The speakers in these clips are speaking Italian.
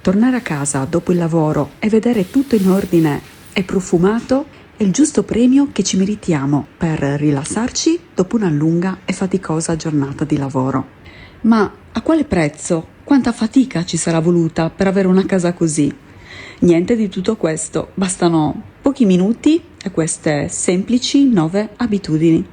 Tornare a casa dopo il lavoro e vedere tutto in ordine e profumato è il giusto premio che ci meritiamo per rilassarci dopo una lunga e faticosa giornata di lavoro. Ma a quale prezzo? Quanta fatica ci sarà voluta per avere una casa così? Niente di tutto questo, bastano pochi minuti e queste semplici 9 abitudini.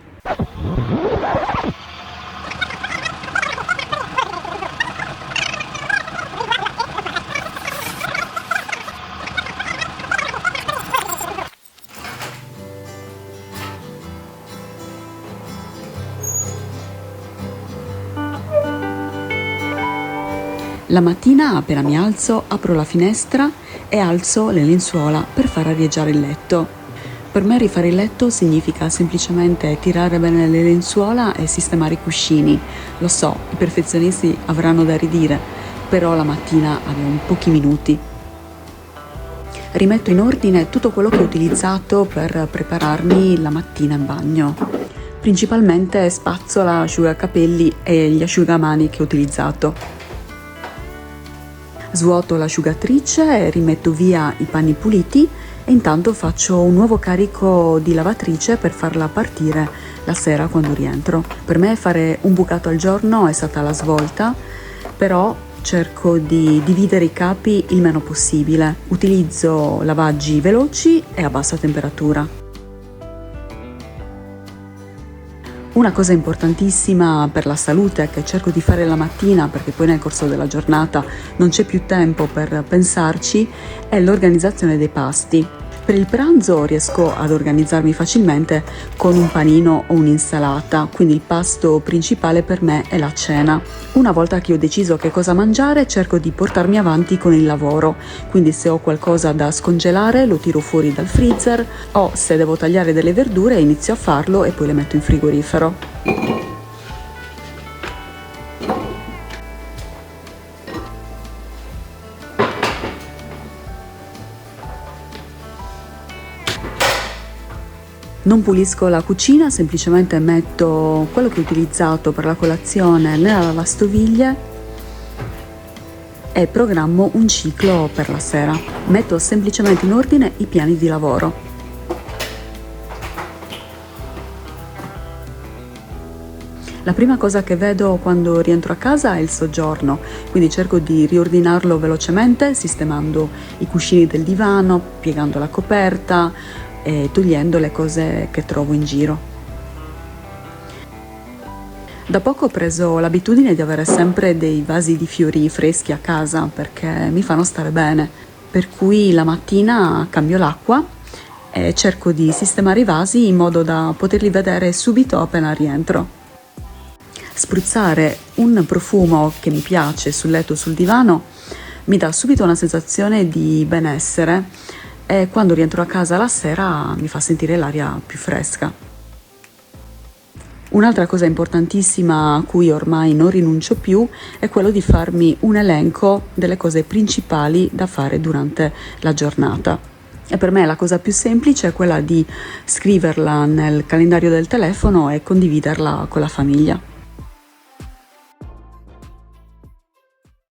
La mattina appena mi alzo apro la finestra e alzo le lenzuola per far arieggiare il letto. Per me rifare il letto significa semplicemente tirare bene le lenzuola e sistemare i cuscini. Lo so, i perfezionisti avranno da ridire, però la mattina abbiamo pochi minuti. Rimetto in ordine tutto quello che ho utilizzato per prepararmi la mattina in bagno. Principalmente spazzola, asciugacapelli e gli asciugamani che ho utilizzato. Svuoto l'asciugatrice e rimetto via i panni puliti e intanto faccio un nuovo carico di lavatrice per farla partire la sera quando rientro. Per me fare un bucato al giorno è stata la svolta, però cerco di dividere i capi il meno possibile. Utilizzo lavaggi veloci e a bassa temperatura. Una cosa importantissima per la salute che cerco di fare la mattina, perché poi nel corso della giornata non c'è più tempo per pensarci, è l'organizzazione dei pasti. Per il pranzo riesco ad organizzarmi facilmente con un panino o un'insalata, quindi il pasto principale per me è la cena. Una volta che ho deciso che cosa mangiare, cerco di portarmi avanti con il lavoro, quindi se ho qualcosa da scongelare lo tiro fuori dal freezer o se devo tagliare delle verdure inizio a farlo e poi le metto in frigorifero. Non pulisco la cucina, semplicemente metto quello che ho utilizzato per la colazione nella lavastoviglie e programmo un ciclo per la sera. Metto semplicemente in ordine i piani di lavoro. La prima cosa che vedo quando rientro a casa è il soggiorno, quindi cerco di riordinarlo velocemente, sistemando i cuscini del divano, piegando la coperta e togliendo le cose che trovo in giro. Da poco ho preso l'abitudine di avere sempre dei vasi di fiori freschi a casa perché mi fanno stare bene, per cui la mattina cambio l'acqua e cerco di sistemare i vasi in modo da poterli vedere subito appena rientro. Spruzzare un profumo che mi piace sul letto o sul divano mi dà subito una sensazione di benessere e quando rientro a casa la sera mi fa sentire l'aria più fresca. Un'altra cosa importantissima a cui ormai non rinuncio più è quello di farmi un elenco delle cose principali da fare durante la giornata. E per me la cosa più semplice è quella di scriverla nel calendario del telefono e condividerla con la famiglia.